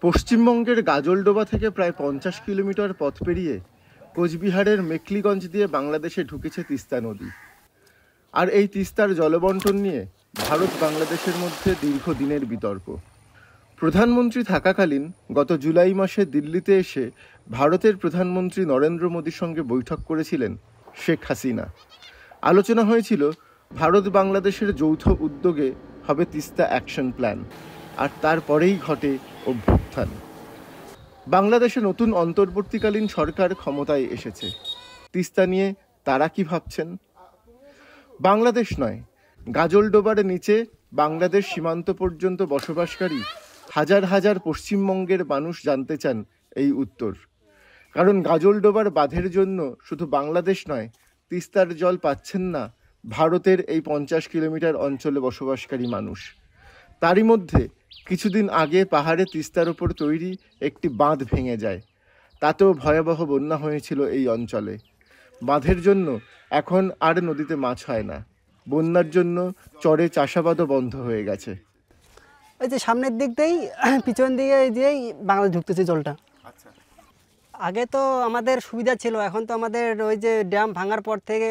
পশ্চিমবঙ্গের গাজলডোবা থেকে প্রায় 50 কিলোমিটার পথ পেরিয়ে কোচবিহারের মেখলিগঞ্জ দিয়ে বাংলাদেশে ঢুকেছে তিস্তা নদী। আর এই তিস্তার জলবন্টন নিয়ে ভারত বাংলাদেশের মধ্যে দীর্ঘদিনের বিতর্ক। প্রধানমন্ত্রী থাকাকালীন গত জুলাই মাসে দিল্লিতে এসে ভারতের প্রধানমন্ত্রী নরেন্দ্র মোদীর সঙ্গে বৈঠক করেছিলেন শেখ হাসিনা। আলোচনা হয়েছিল ভারত বাংলাদেশের যৌথ উদ্যোগে হবে তিস্তা অ্যাকশন প্ল্যান। আর তারপরেই ঘটে অভ্যুত্থান। বাংলাদেশে নতুন অন্তর্বর্তীকালীন সরকার ক্ষমতায় এসেছে। তিস্তা নিয়ে তারা কি ভাবছেন? বাংলাদেশ নয়, গাজলডোবার নিচে বাংলাদেশ সীমান্ত পর্যন্ত বসবাসকারী হাজার হাজার পশ্চিমবঙ্গের মানুষ জানতে চান এই উত্তর। কারণ গাজলডোবার বাঁধের জন্য শুধু বাংলাদেশ নয়, তিস্তার জল পাচ্ছেন না ভারতের এই 50 কিলোমিটার অঞ্চলে বসবাসকারী মানুষ। তারই মধ্যে কিছুদিন আগে পাহাড়ে তিস্তার ওপর তৈরি একটি বাঁধ ভেঙে যায়। তাতেও ভয়াবহ বন্যা হয়েছিল এই অঞ্চলে। বাঁধের জন্য এখন আর নদীতে মাছ হয় না। বন্যার জন্য চরে চাষাবাদও বন্ধ হয়ে গেছে। ওই যে সামনের দিক দিয়েই পিছন দিকে দিয়েই বাংলাদেশ ঢুকতেছে জলটা। আগে তো আমাদের সুবিধা ছিল, এখন তো আমাদের ওই যে ড্যাম ভাঙার পর থেকে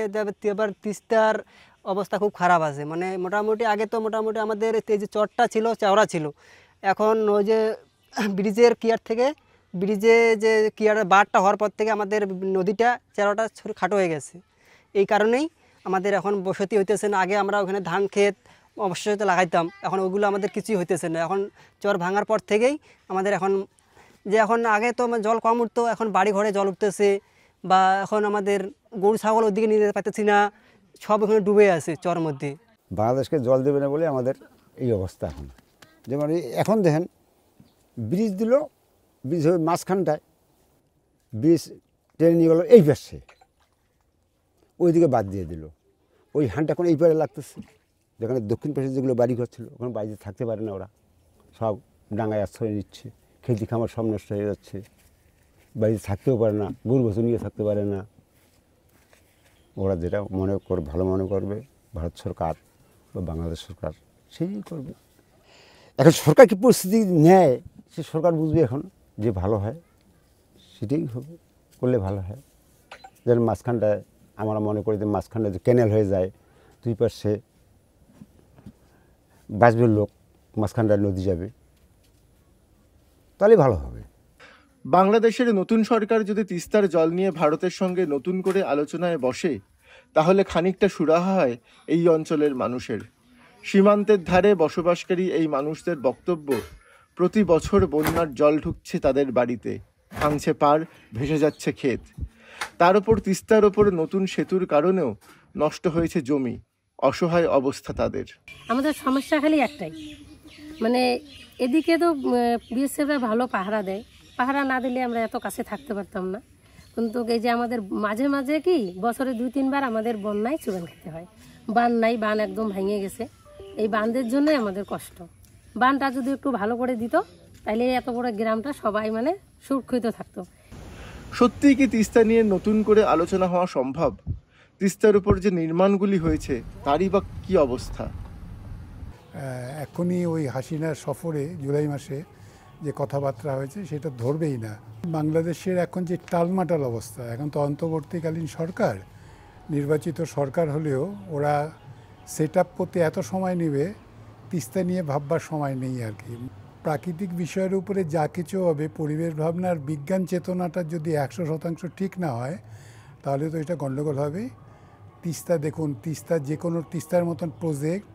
এবার তিস্তার অবস্থা খুব খারাপ আছে। মানে মোটামুটি আগে তো মোটামুটি আমাদের এই যে চরটা ছিল চওড়া ছিল, এখন ওই যে ব্রিজের কিয়ার থেকে ব্রিজে যে কিয়ারের বাঁধটা হওয়ার পর থেকে আমাদের নদীটা চওড়াটা খাটো হয়ে গেছে। এই কারণেই আমাদের এখন বসতি হইতেছে না। আগে আমরা ওখানে ধান ক্ষেত অবশ্যই লাগাইতাম, এখন ওগুলো আমাদের কিছুই হইতেছে না। এখন চর ভাঙার পর থেকেই আমাদের এখন আগে তো জল কম উঠতো, এখন বাড়ি ঘরে জল উঠতেছে, বা এখন আমাদের গরু ছাগল ওদিকে নিয়ে যেতে পারতেছি না, সব ওখানে ডুবে আছে চর মধ্যে। বাংলাদেশকে জল দেবে না বলে আমাদের এই অবস্থা। যেমন এখন দেখেন ব্রিজ দিল, ব্রিজ হয়ে মাঝখানটায় ব্রিজ টেনে নিয়ে গেল এই পাশে, ওইদিকে বাদ দিয়ে দিল। ওই হানটা এখন এই পারে লাগতেছে, যেখানে দক্ষিণ পাশে যেগুলো বাড়ি ঘর ছিল ওখানে বাড়িতে থাকতে পারে না, ওরা সব ডাঙায় আশ্রয় নিচ্ছে। খেতি খামার সব নষ্ট হয়ে যাচ্ছে, বাড়িতে থাকতেও পারে না, গরু বছর নিয়ে থাকতে পারে না। ওরা যেটা ভালো মনে করবে ভারত সরকার বা বাংলাদেশ সরকার সেই করবে। এখন সরকার কি পরিস্থিতি নেয় সে সরকার বুঝবে এখন যে ভালো হয় সেটাই হবে, করলে ভালো হয়। যেন মাঝখানটায় আমরা মনে করি যে মাঝখানটা যে ক্যানেল হয়ে যায়, দুই পাশে বাঁচবে লোক, মাঝখানটায় নদী যাবে, তাহলে ভালো হবে। বাংলাদেশের নতুন সরকার যদি তিস্তার জল নিয়ে ভারতের সঙ্গে নতুন করে আলোচনায় বসে, তাহলে খানিকটা সুরাহা হয় এই অঞ্চলের মানুষের। সীমান্তের ধারে বসবাসকারী এই মানুষদের বক্তব্য, প্রতি বছর বন্যার জল ঢুকছে তাদের বাড়িতে, ভাঙছে পাড়, ভেসে যাচ্ছে ক্ষেত। তার উপর তিস্তার ওপর নতুন সেতুর কারণেও নষ্ট হয়েছে জমি, অসহায় অবস্থা তাদের। আমাদের সমস্যা খালি একটাই, মানে এদিকে তো বিএসএফরা ভালো পাহারা দেয়, পাহারা না দিলে আমরা এত কাছে থাকতে পারতাম না। কিন্তু এই যে আমাদের মাঝে মাঝে কি বছরে 2-3 বার আমাদের বন্যায় চুবান খেতে হয়। বান নাই, বান একদম ভেঙে গেছে। এই বাঁধের জন্যই আমাদের কষ্ট। বানটা যদি একটু ভালো করে দিত তাহলে এত বড় গ্রামটা সবাই মানে সুরক্ষিত থাকতো। সত্যিই কি তিস্তা নিয়ে নতুন করে আলোচনা হওয়া সম্ভব? তিস্তার উপর যে নির্মাণগুলি হয়েছে তারই বা কী অবস্থা? এখনই ওই হাসিনার সফরে জুলাই মাসে যে কথাবার্তা হয়েছে সেটা ধরবেই না। বাংলাদেশের এখন যে টালমাটাল অবস্থা, এখন তো অন্তর্বর্তীকালীন সরকার, নির্বাচিত সরকার হলেও ওরা সেট আপ করতে এত সময় নেবে, তিস্তা নিয়ে ভাববার সময় নেই আর কি। প্রাকৃতিক বিষয়ের উপরে যা কিছু হবে, পরিবেশ ভাবনার বিজ্ঞান চেতনাটা যদি 100% ঠিক না হয় তাহলে তো এটা গণ্ডগোল হবে। তিস্তা দেখুন, তিস্তার মতন প্রজেক্ট,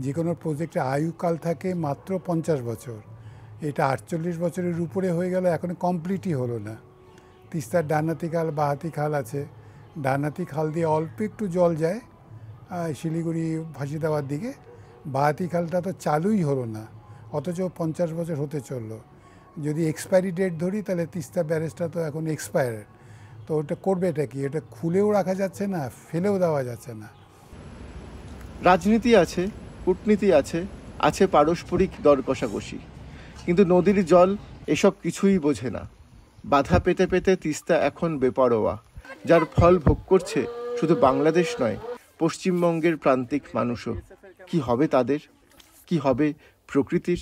যে কোনো প্রজেক্টের আয়ুকাল থাকে মাত্র 50 বছর। এটা 48 বছরের উপরে হয়ে গেল, এখনো কমপ্লিটই হলো না। তিস্তার ডানহাতি খাল বাঁহাতি খাল আছে, ডানহাতি খাল দিয়ে অল্প একটু জল যায় শিলিগুড়ি ফাঁসিদাবাদ দিকে, বাঁহাতি খালটা তো চালুই হলো না, অথচ 50 বছর হতে চললো। যদি এক্সপায়ারি ডেট ধরি তাহলে তিস্তা ব্যারেজটা তো এখন এক্সপায়ার্ড। তো ওটা করবে এটা কি? এটা খুলেও রাখা যাচ্ছে না, ফেলেও দেওয়া যাচ্ছে না। রাজনীতি আছে, কূটনীতি আছে, আছে পারস্পরিক দর কষাকষি, কিন্তু নদীর জল এসব কিছুই বোঝে না। বাধা পেতে পেতে তিস্তা এখন বেপরোয়া, যার ফল ভোগ করছে শুধু বাংলাদেশ নয়, পশ্চিমবঙ্গের প্রান্তিক মানুষও। কি হবে তাদের? কি হবে প্রকৃতির?